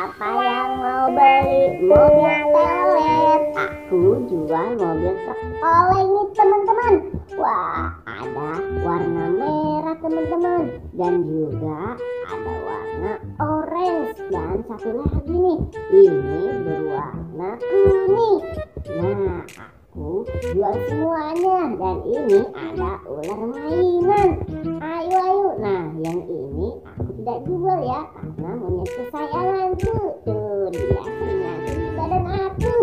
siapa yang mau beli mobil teler? Aku jual mobil truk oleng nih teman-teman. Wah, ada warna merah teman-teman, dan juga ada warna orange, dan satu lagi nih, ini berwarna kuning. Nah, aku jual semuanya, dan ini ada ular mainan. Ayo ayo. Nah, yang ini aku tidak jual ya, karena monyet kesayanganku. Tuh dia menyatu di badan aku.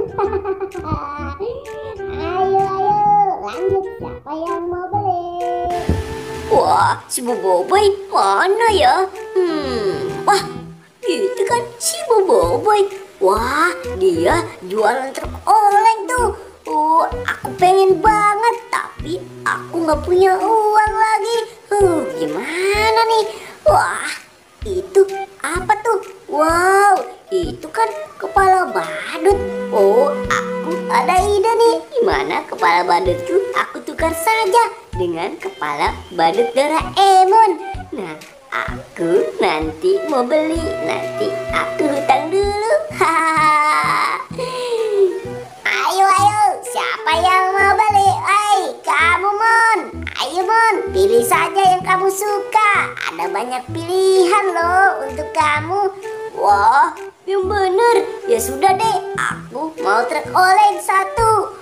Ayo ayo, lanjut, siapa yang mau beli? Wah, si Boboiboy mana ya? Wah, itu kan si Boboiboy. Wah, dia jualan truk oleng tuh. Oh, aku pengen banget, tapi aku nggak punya uang lagi. Gimana nih? Wah, itu apa tuh? Wow, itu kan kepala badut. Oh, aku ada ide nih. Gimana kepala badutku aku tukar saja dengan kepala badut Doraemon. Nah, aku nanti mau beli. Nanti aku hutang dulu. Ayo ayo, siapa yang mau beli? Hai, kamu Mon. Ayo Mon, pilih saja yang kamu suka. Ada banyak pilihan loh untuk kamu. Wah, yang bener. Ya sudah deh, aku mau truk oleng satu.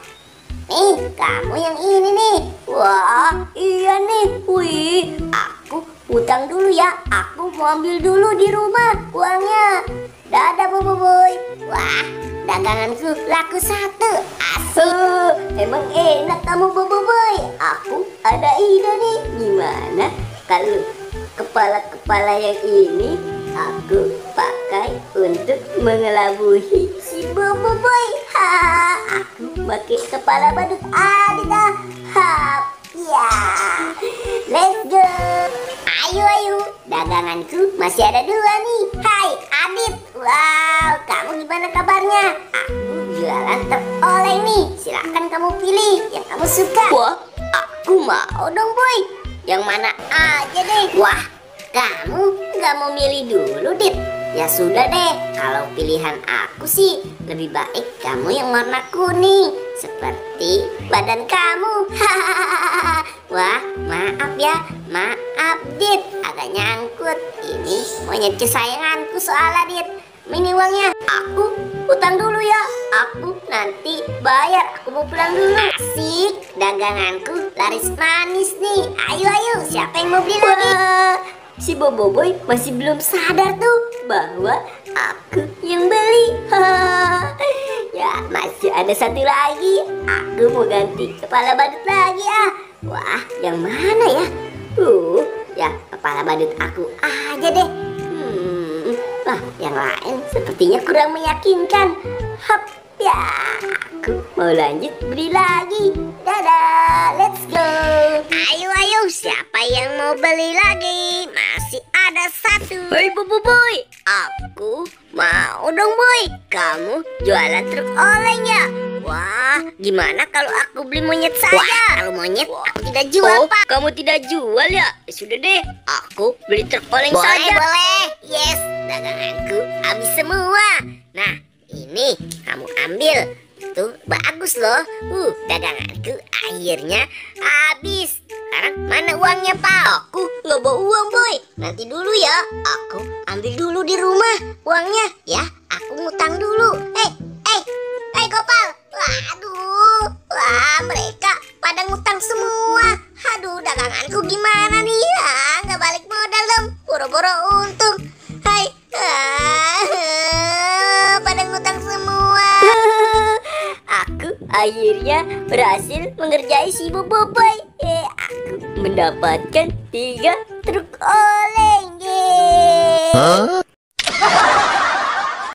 Nih, kamu yang ini nih. Wah, iya nih. Wih, aku utang dulu ya. Aku mau ambil dulu di rumah uangnya. Dadah Boboiboy. Wah, daganganku laku satu. Asik. Emang enak kamu Boboiboy. Aku ada ide nih. Gimana kalau kepala-kepala yang ini aku pakai untuk mengelabui si Boboiboy. Aku pakai kepala badut Adita. Ya, let's go. Ayo ayo, daganganku masih ada dua nih. Hai Adit, wow, kamu gimana kabarnya? Aku jualan truk oleng nih. Silakan kamu pilih yang kamu suka. Wah, aku mau dong boy. Yang mana aja deh. Wah, kamu nggak mau milih dulu Dit? Ya sudah deh, kalau pilihan aku sih lebih baik kamu yang warna kuning, seperti badan kamu. Wah, maaf ya, maaf Dit, agak nyangkut. Ini monyet kesayanganku soalnya Dit. Ini uangnya, aku utang dulu ya. Aku nanti bayar, aku mau pulang dulu. Asik, daganganku laris manis nih. Ayo ayo, siapa yang mau beli lagi? Si Boboiboy masih belum sadar tuh bahwa aku yang beli. Ya, masih ada satu lagi. Aku mau ganti kepala badut lagi ah. Wah, yang mana ya? Ya kepala badut aku aja deh. Wah, yang lain sepertinya kurang meyakinkan. Hap, ya aku mau lanjut beli lagi. Dadah, let's go. Ayo ayo, siapa yang mau beli lagi? Masih ada satu. Hei Boboiboy, aku mau dong boy. Kamu jualan truk oleng ya? Wah, gimana kalau aku beli monyet saja? Wah, kalau monyet aku tidak jual Pak. Kamu tidak jual ya? Sudah deh, aku beli truk oleng saja. Boleh, yes, daganganku habis semua. Nah, ini kamu ambil. Tuh bagus loh. Daganganku akhirnya habis. Sekarang mana uangnya Pak? Aku nggak bawa uang boy. Nanti dulu ya. Aku ambil dulu di rumah uangnya ya. Aku ngutang dulu. Hey Gopal. Waduh. Wah, mereka pada ngutang semua. Aduh, daganganku gimana nih? Nggak balik modal dong. Boro-boro untung. Hai. Pada ngutang semua. Aku akhirnya berhasil mengerjai si Boboiboy. Aku mendapatkan 3 truk oleng.